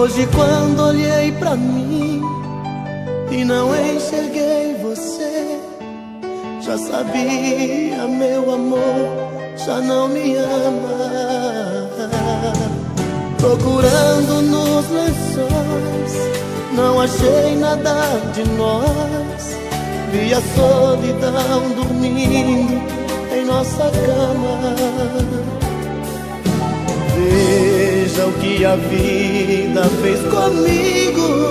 Hoje quando olhei pra mim e não enxerguei você, já sabia, meu amor, já não me ama. Procurando nos lençóis, não achei nada de nós. Vi a solidão dormindo em nossa cama. Veja o que a vida fez comigo.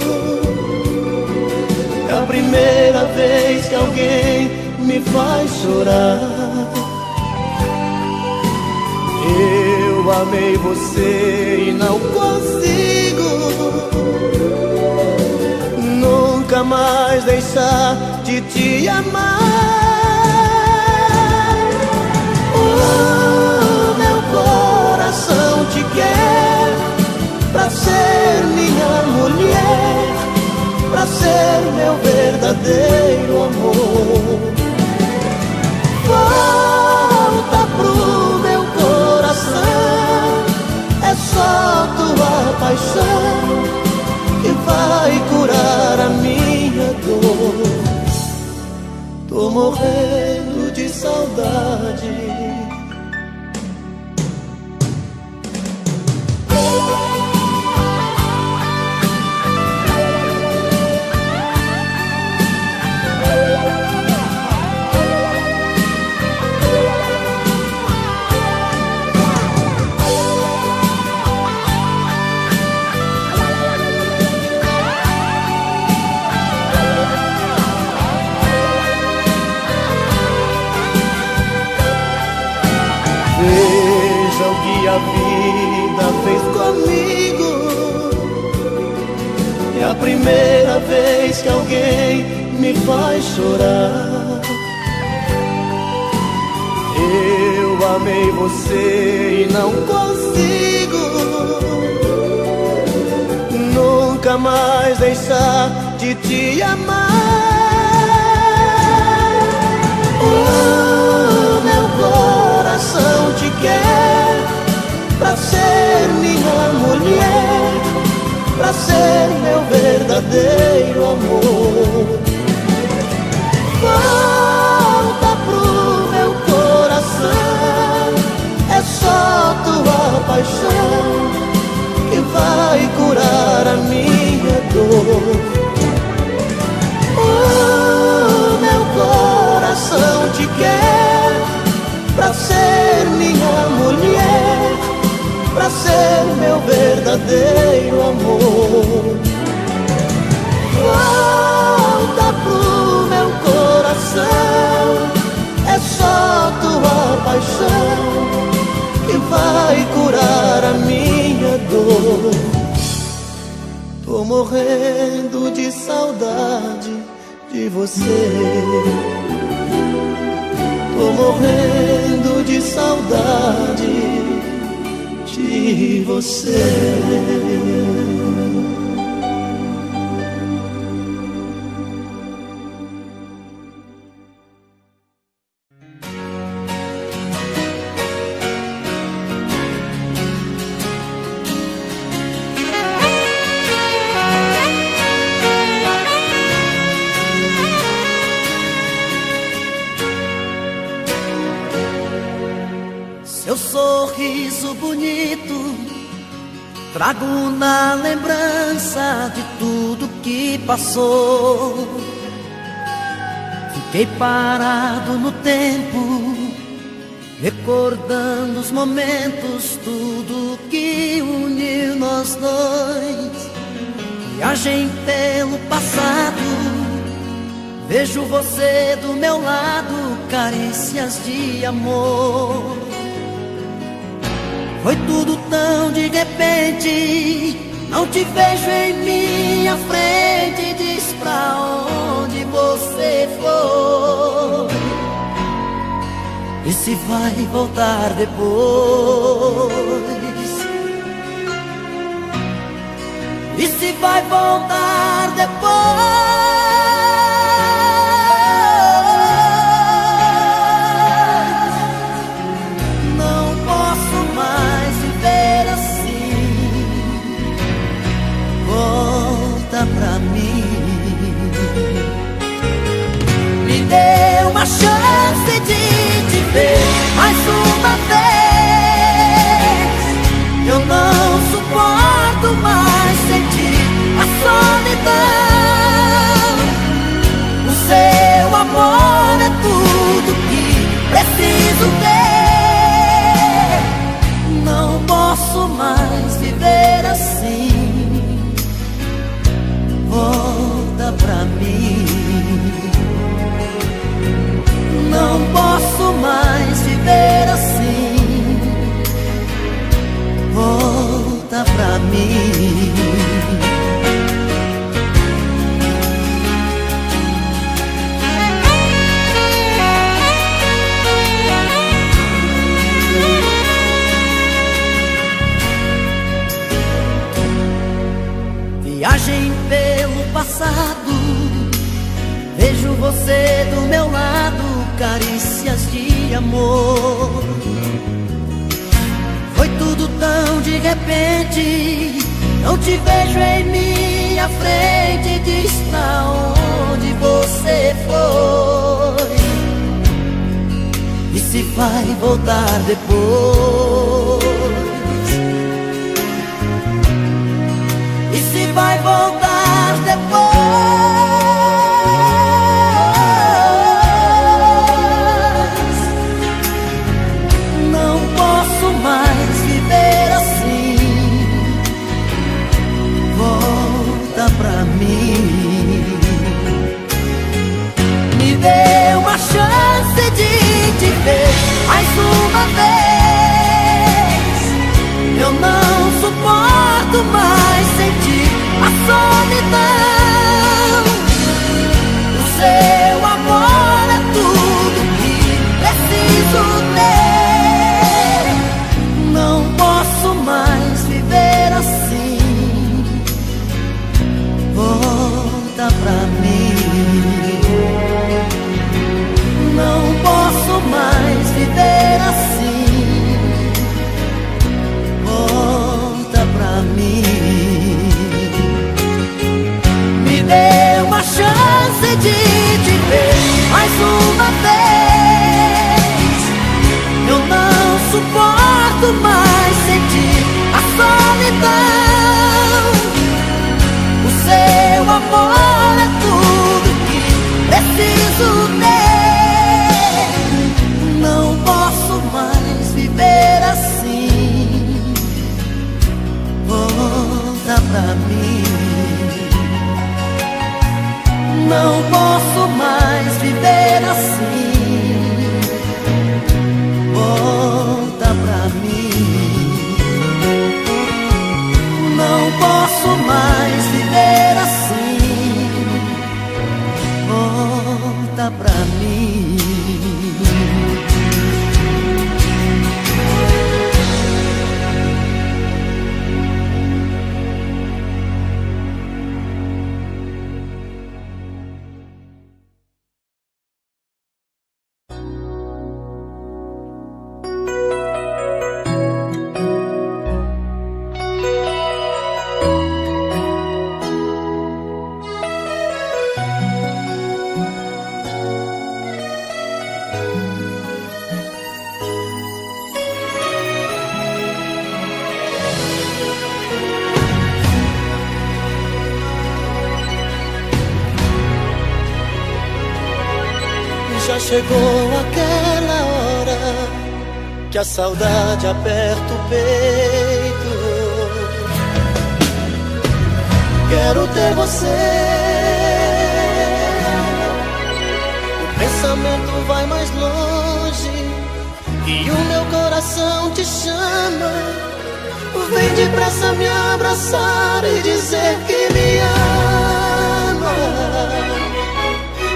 É a primeira vez que alguém me faz chorar. Eu amei você e não consigo nunca mais deixar de te amar. O meu coração te quer pra ser minha mulher, pra ser meu verdadeiro amor. Volta pro meu coração, é só tua paixão que vai curar a minha dor. Tô morrendo de saudade. Veja o que a vida fez comigo. É a primeira vez que alguém me faz chorar. Eu amei você e não consigo nunca mais deixar de te amar. O meu coração te quer pra ser minha mulher, pra ser meu verdadeiro amor. Volta pro meu coração, é só tua paixão que vai curar a minha dor. O meu coração te quer pra ser minha mulher, pra ser meu verdadeiro amor. Volta pro meu coração, é só tua paixão que vai curar a minha dor. Tô morrendo de saudade de você. Tô morrendo de saudade de você. Seu sorriso bonito trago na lembrança de tudo que passou. Fiquei parado no tempo, recordando os momentos, tudo que uniu nós dois. Viagem pelo passado, vejo você do meu lado, carícias de amor. Foi tudo tão de repente, não te vejo em minha frente. Diz pra onde você foi e se vai voltar depois. E se vai voltar depois. volta pra mim. Viagem pelo passado, vejo você do meu lado, carícias de amor. Foi tudo tão de repente, não te vejo em minha frente. Diz pra onde você foi e se vai voltar depois. E se vai voltar depois. Não posso mais viver assim. Volta pra mim. Me dê uma chance de te ver mais uma vez. Eu não suporto mais sentir a solidão. O seu amor é tudo que preciso ter. Não posso mais viver assim. Volta pra mim. Não posso mais viver assim. Volta pra mim. Me dê uma chance de te ver mais uma vez. Eu não suporto mais sentir a solidão. O seu amor é tudo que preciso ter. Não posso mais viver assim. Volta pra mim. Não posso mais viver assim. Volta pra mim. Não posso mais viver assim. Volta pra mim. Já chegou aquela hora que a saudade aperta o peito. Quero ter você. O pensamento vai mais longe e o meu coração te chama. Vem depressa me abraçar e dizer que me ama.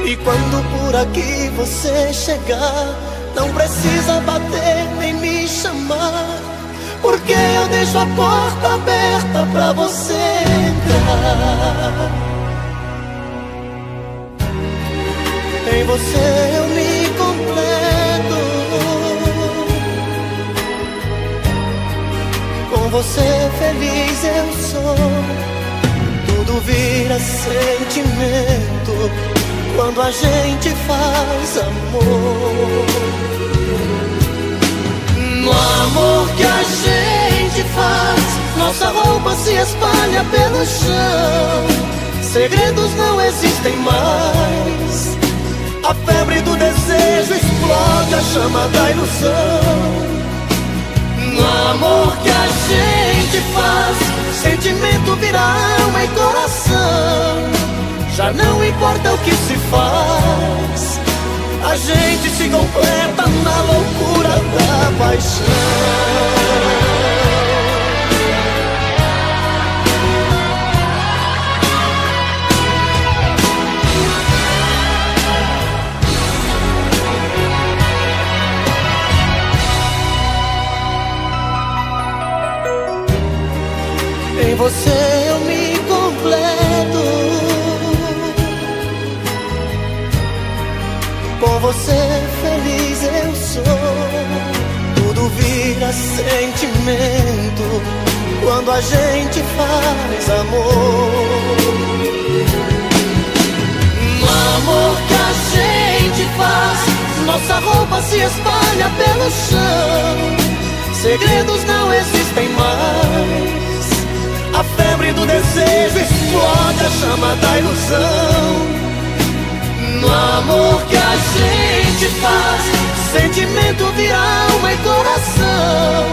E quando por aqui você chegar, não precisa bater nem me chamar, porque eu deixo a porta aberta pra você entrar. Em você eu me completo, com você feliz eu sou. Tudo vira sentimento quando a gente faz amor. No amor que a gente faz, nossa roupa se espalha pelo chão. Segredos não existem mais. A febre do desejo explode a chama da ilusão. No amor que a gente faz, sentimento vira alma e coração. Já não importa o que se faz, a gente se completa na loucura da paixão. Em você eu me completo. Com você feliz eu sou. Tudo vira sentimento quando a gente faz amor. No amor que a gente faz, nossa roupa se espalha pelo chão. Segredos não existem mais. A febre do desejo explode a chama da ilusão. No amor que a gente faz, sentimento vira alma e coração.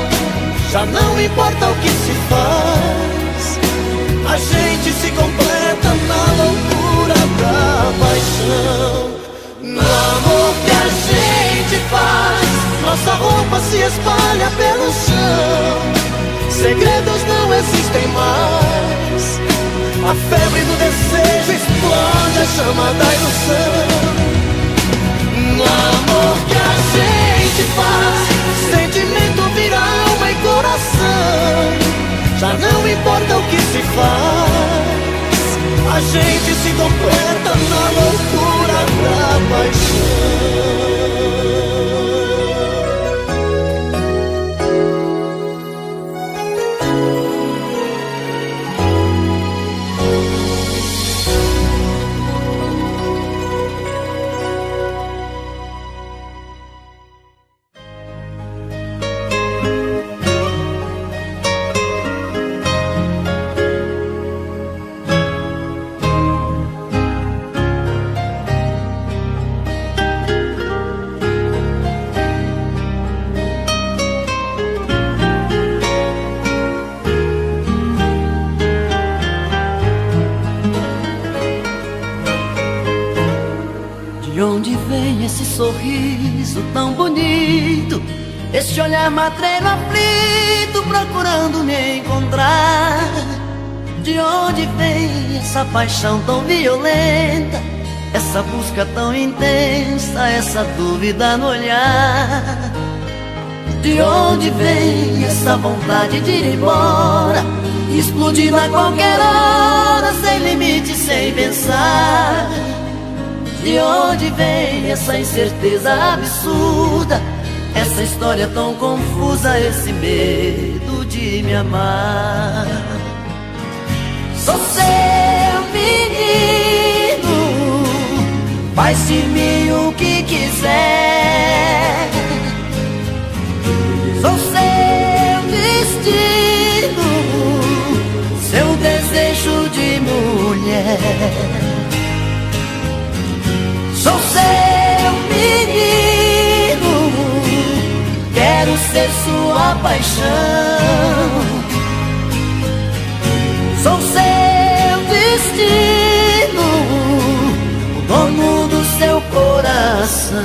Já não importa o que se faz, a gente se completa na loucura da paixão. No amor que a gente faz, nossa roupa se espalha pelo chão. Segredos não existem mais. A febre do desejo explode a chama da ilusão. No amor que a gente faz, sentimento vira alma e coração. Já não importa o que se faz, a gente se completa na loucura da paixão. De onde vem esse sorriso tão bonito, esse olhar matreiro aflito procurando me encontrar? De onde vem essa paixão tão violenta, essa busca tão intensa, essa dúvida no olhar? De onde vem essa vontade de ir embora, explodindo a qualquer hora, sem limite, sem pensar? De onde vem essa incerteza absurda, essa história tão confusa, esse medo de me amar? Sou seu menino, faz de mim o que quiser. Sou seu destino, seu desejo de mulher. Sou seu menino, quero ser sua paixão. Sou seu destino, o dono do seu coração.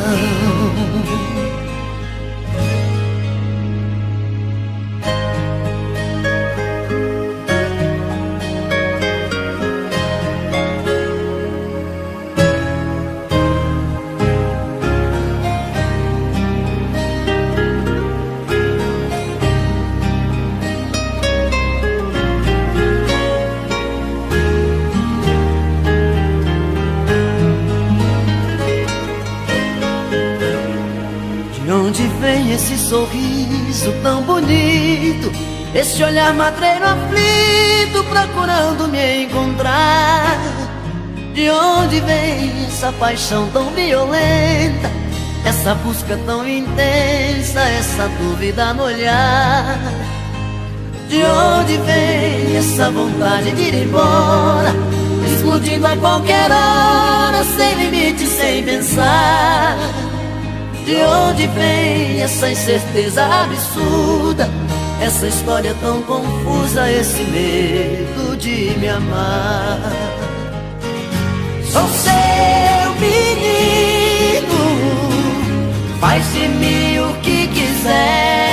De onde vem esse sorriso tão bonito, esse olhar matreiro aflito procurando me encontrar? De onde vem essa paixão tão violenta, essa busca tão intensa, essa dúvida no olhar? De onde vem essa vontade de ir embora, explodindo a qualquer hora, sem limite, sem pensar? De onde vem essa incerteza absurda, essa história tão confusa, esse medo de me amar? Sou seu menino, faz de mim o que quiser.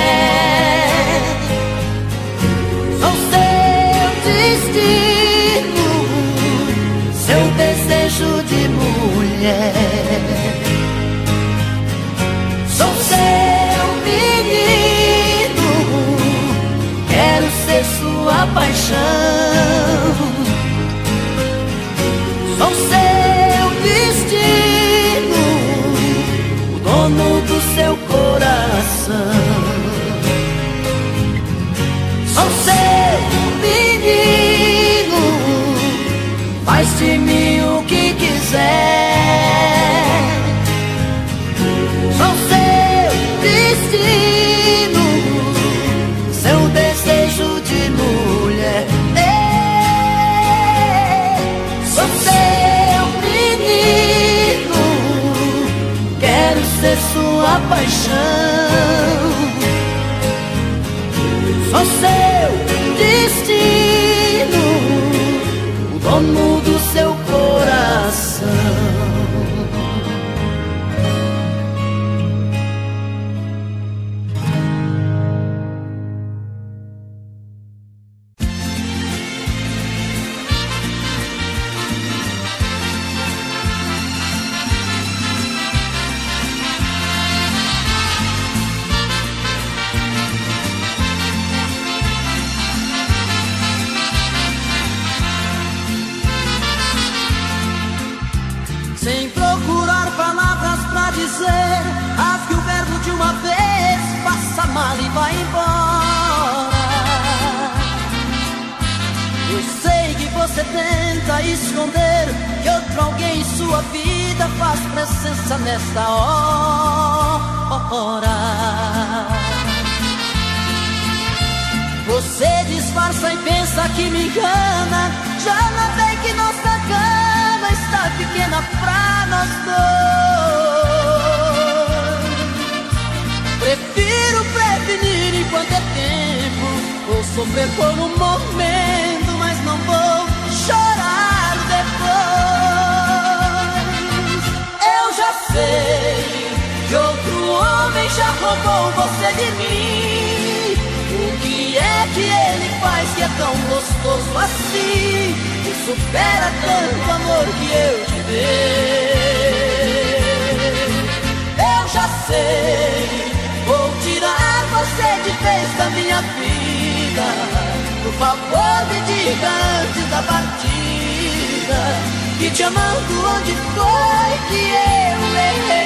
Sou seu destino, seu desejo de mulher. Sou seu menino, quero ser sua paixão. Sou seu destino, o dono do seu coração. Sou seu menino, faz de mim o que quiser. Sou seu destino, seu desejo de mulher. Sou seu menino, quero ser sua paixão. Sou seu destino, o dono do seu coração. Sem procurar palavras pra dizer, rasgue o verbo de uma vez, passa mal e vai embora. Eu sei que você tenta esconder que outro alguém em sua vida faz presença nesta hora. Você disfarça e pensa que me engana, já notei que nossa cama está pequena pra nós dois. Prefiro prevenir enquanto é tempo, vou sofrer por um momento, mas não vou chorar depois. Eu já sei que outro homem já roubou você de mim. O que é que ele faz que é tão gostoso assim, que supera tanto amor que eu te dei? Eu já sei, vou tirar você de vez da minha vida. Por favor, me diga antes da partida, que te amando onde foi que eu errei?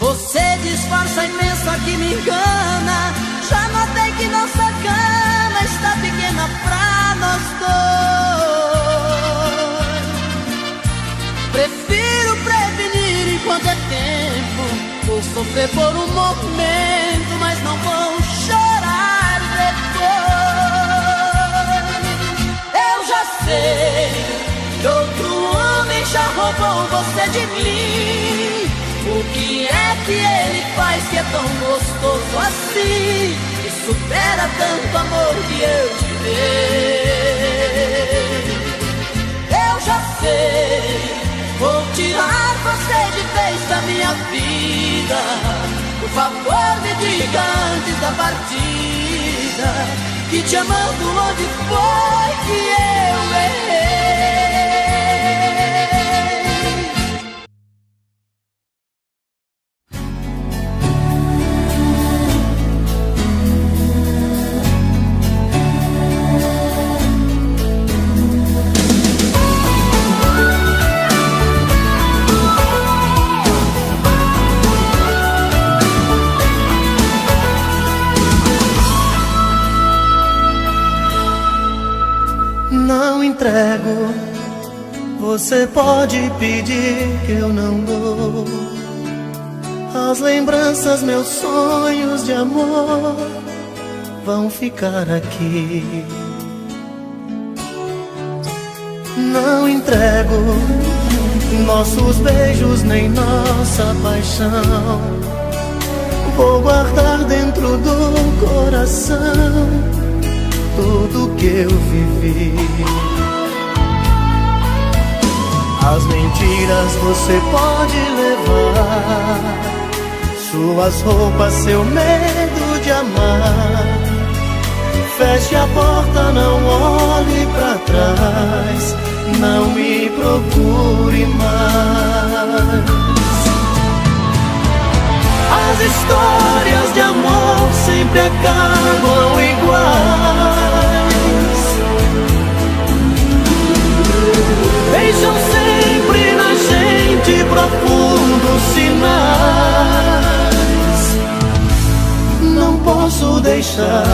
Você disfarça e pensa que me engana, já notei que nossa cama está pequena pra nós dois. Prefiro prevenir enquanto é tempo, vou sofrer por um momento, mas não vou chorar depois. Eu já sei que outro homem já roubou você de mim. O que é que ele faz que é tão gostoso assim, que supera tanto amor que eu te dei? Eu já sei, vou tirar você de vez da minha vida. Por favor, me diga antes da partida, que te amando onde foi que eu errei? Não entrego, você pode pedir que eu não dou. As lembranças, meus sonhos de amor vão ficar aqui. Não entrego nossos beijos nem nossa paixão. Vou guardar dentro do coração tudo que eu vivi. As mentiras você pode levar, suas roupas, seu medo de amar. Feche a porta, não olhe pra trás, não me procure mais. As histórias de amor sempre acabam iguais. Deixam sempre na gente profundos sinais. Não posso deixar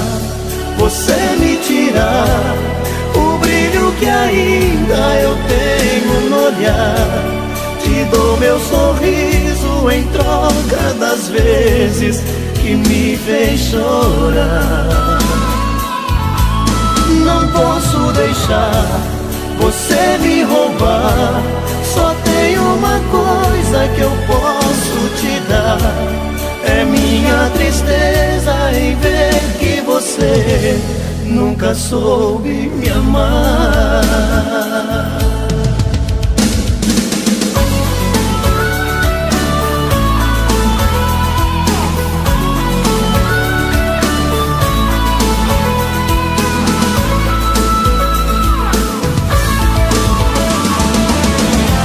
você me tirar o brilho que ainda eu tenho no olhar. Te dou meu sorriso em troca das vezes que me fez chorar. Não posso deixar você me roubar. Só tem uma coisa que eu posso te dar. É minha tristeza em ver que você nunca soube me amar.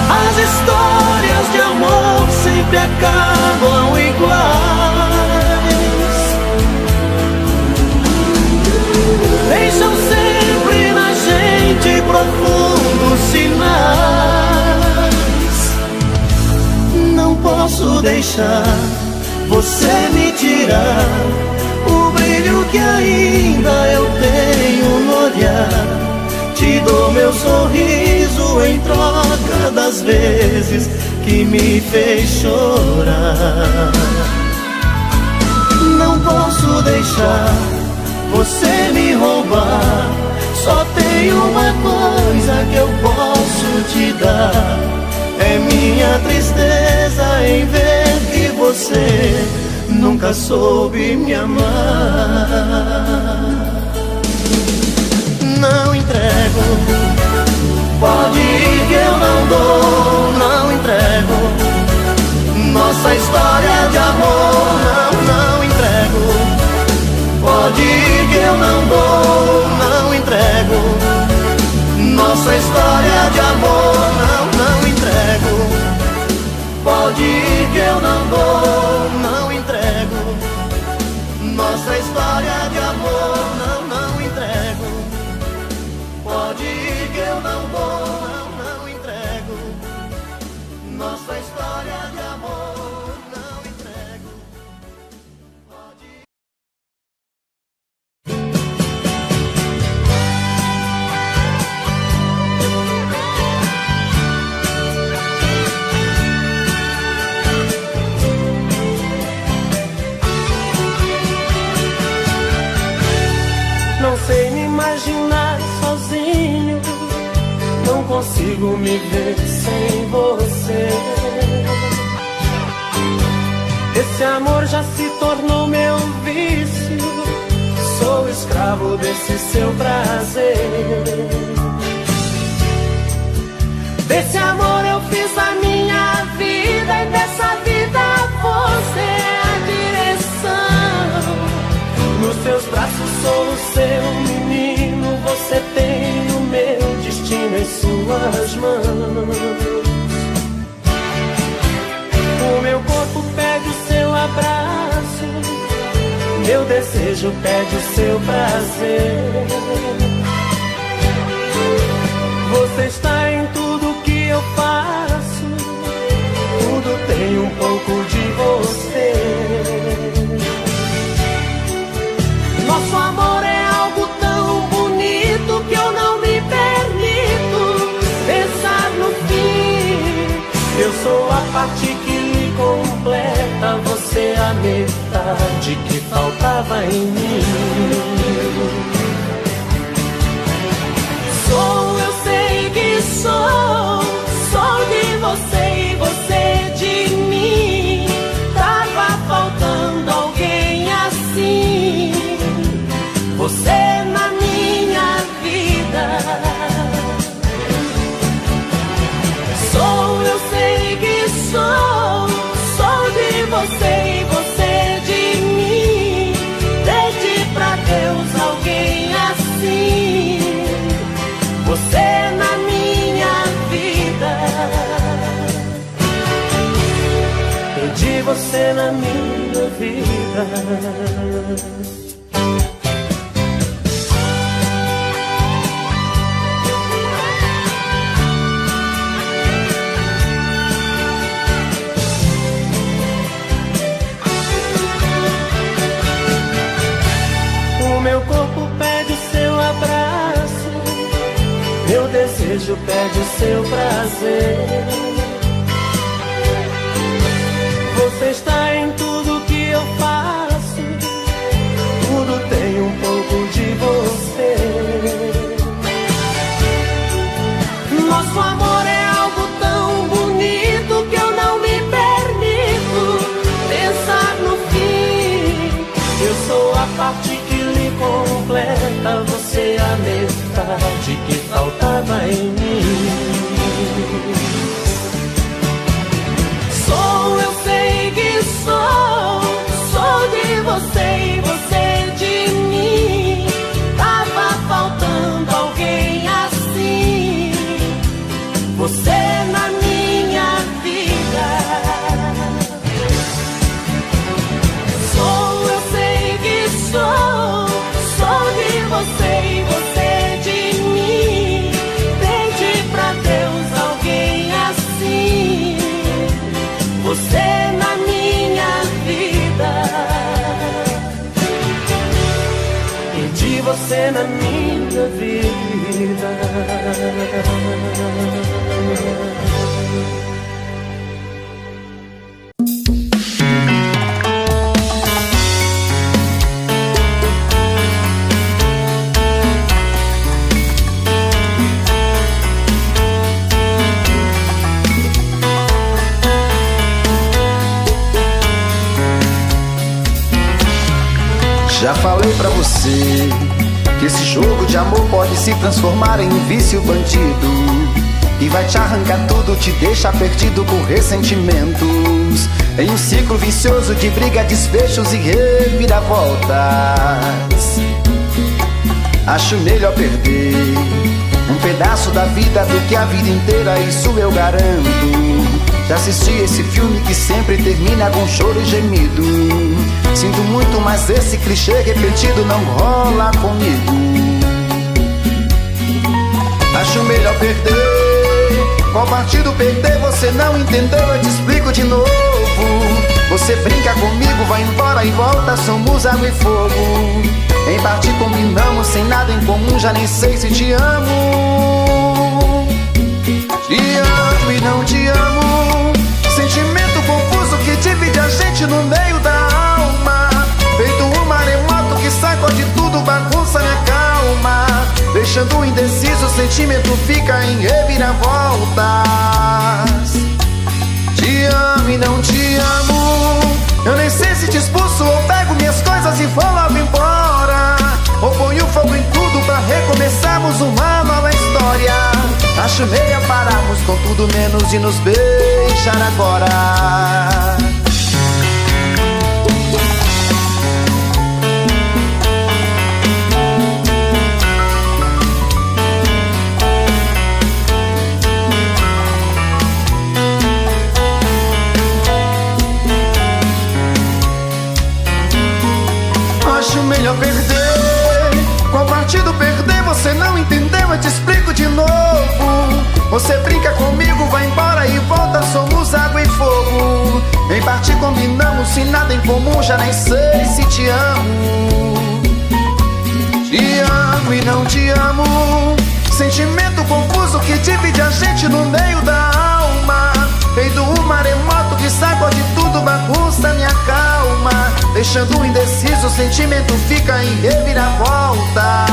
As histórias de amor sempre acabam iguais. Deixam sempre na gente profundos sinais. Não posso deixar você me tirar o brilho que ainda eu tenho no olhar. Te dou meu sorriso em troca das vezes que me fez chorar. Não posso deixar você me roubar. Só tem uma coisa que eu posso te dar. É minha tristeza em ver que você nunca soube me amar. Não entrego, pode ir que eu não dou. Não entrego nossa história de amor. Não entrego, pode ir que eu não dou. Não entrego nossa história de amor. Não entrego, pode ir que eu não dou. Não entrego nossa história de amor. Não entrego, pode ir que eu não dou. Não entrego nossa história de amor. Não entrego, pode ir. Não sei me imaginar sozinho, não consigo me ver sem você. Esse amor já se tornou meu vício, sou escravo desse seu prazer. Desse amor eu fiz a minha vida e dessa vida você é a direção. Nos seus braços sou o seu menino, você tem o meu destino em suas mãos. O meu corpo pede o seu abraço, meu desejo pede o seu prazer. Você está em tudo que eu faço, tudo tem um pouco de você. Nosso amor é algo tão bonito que eu não me permito pensar no fim. Eu sou a parte que lhe completa, você a metade que faltava em mim. Eu sei que sou de você e você de mim. Tava faltando alguém assim, você na minha vida. Eu sei que sou de você e você vida. O meu corpo pede o seu abraço, meu desejo pede o seu prazer. Você está em tudo que eu faço, tudo tem um pouco de você. Nosso amor é algo tão bonito que eu não me permito pensar no fim. Eu sou a parte que lhe completa, você a metade que faltava em mim. Sou, eu sei que sou de você e você de mim. Tava faltando alguém assim, você na minha vida. Sou, eu sei que sou de você e você de mim. Pede pra Deus alguém assim, você na minha vida. Pedi você na minha vida. Já falei pra você que esse jogo de amor pode se transformar em um vício bandido e vai te arrancar tudo, te deixar perdido por ressentimentos, em um ciclo vicioso de briga, desfechos e reviravoltas. Acho melhor perder um pedaço da vida do que a vida inteira, isso eu garanto. Já assisti esse filme que sempre termina com choro e gemido. Sinto muito, mas esse clichê repetido não rola comigo. Acho melhor perder. Qual partido perder? Você não entendeu, eu te explico de novo. Você brinca comigo, vai embora e volta, somos água e fogo. Em parte combinamos, sem nada em comum, já nem sei se te amo. Te amo e não te amo, sentimento confuso que divide a gente no meio da alma. Feito um maremoto que sacode tudo, bagunça minha calma. Deixando indeciso, o sentimento fica em reviravoltas. Te amo e não te amo, eu nem sei se te expulso ou pego minhas coisas e vou logo embora, ou ponho fogo em tudo pra recomeçarmos uma nova história. Acho meia pararmos com tudo menos de nos beijar agora. Acho melhor perder. Qual partido perder? Você não entendeu, eu te explico de novo. Você brinca comigo, vai embora e volta, somos água e fogo. Em parte combinamos, sem nada em comum, já nem sei se te amo. Te amo e não te amo, sentimento confuso que divide a gente no meio da alma. Feito um maremoto que sacode tudo, bagunça minha calma. Deixando indeciso, o sentimento fica em reviravoltas.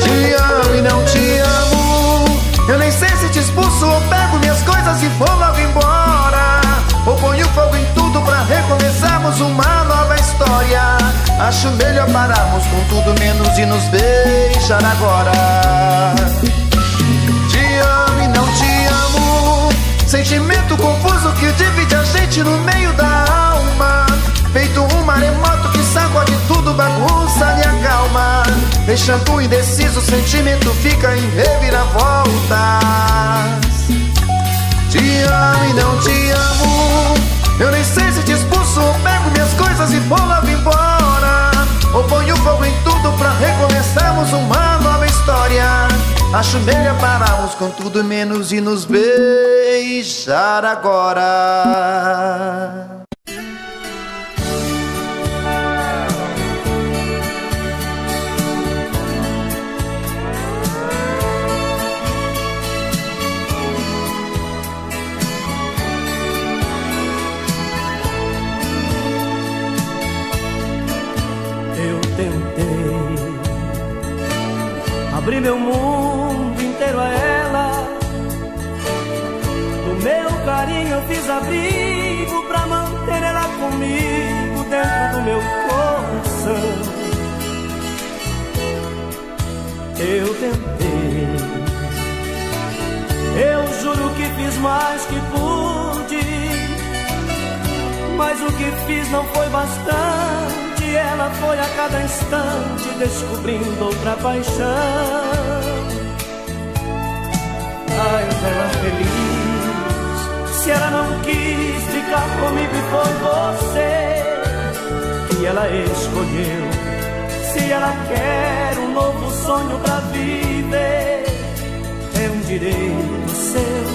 Te amo e não te amo, eu nem sei se te expulso ou pego minhas coisas e vou logo embora, ou ponho fogo em tudo pra recomeçarmos uma nova história. Acho melhor pararmos com tudo menos de nos beijar agora. Te amo e não te amo, sentimento confuso que divide a gente no meio da alma. Feito um maremoto que sacode tudo, bagunça minha calma. Deixando indeciso, o sentimento fica em reviravoltas. Te amo e não te amo, eu nem sei se te expulso Acho melhor pararmos com tudo menos e nos beijar agora. Abri meu mundo inteiro a ela, do meu carinho eu fiz abrigo pra manter ela comigo dentro do meu coração. Eu tentei, eu juro que fiz mais que pude, mas o que fiz não foi bastante. Ela foi a cada instante descobrindo outra paixão. Ai, ela feliz, se ela não quis ficar comigo e foi você que ela escolheu. Se ela quer um novo sonho pra viver, é um direito seu.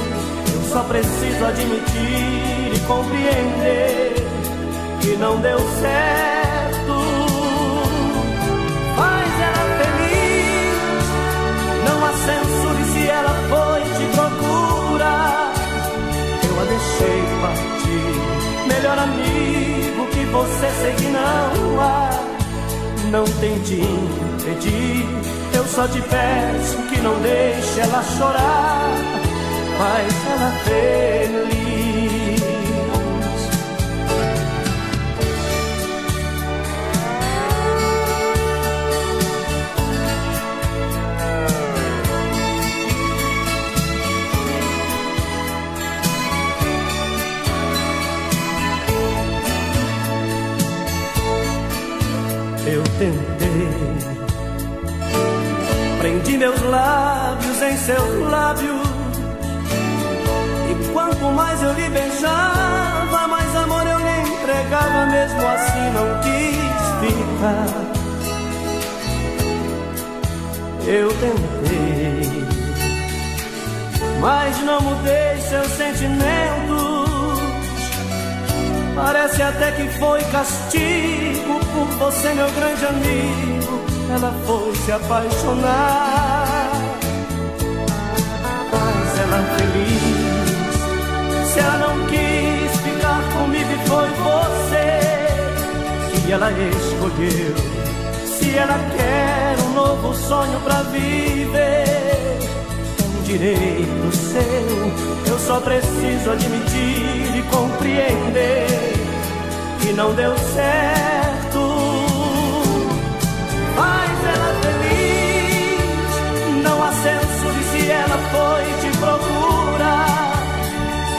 Eu só preciso admitir e compreender que não deu certo. Faz ela feliz, não a censure se ela foi te procurar. Eu a deixei partir, melhor amigo que você sei que não há. Não tente impedir, eu só te peço que não deixe ela chorar. Faz ela feliz. Eu tentei, prendi meus lábios em seus lábios, e quanto mais eu lhe beijava, mais amor eu lhe entregava. Mesmo assim não quis ficar. Eu tentei, mas não mudei seus sentimentos. Parece até que foi castigo por você, meu grande amigo. Ela foi se apaixonar. Mas ela feliz, se ela não quis ficar comigo e foi você que ela escolheu. Se ela quer um novo sonho pra viver, é um direito seu. Eu só preciso admitir e compreender que não deu certo. Faz ela feliz, não a censure se ela foi te procurar.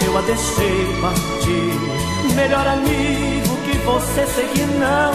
Eu a deixei partir, melhor amigo que você sei que não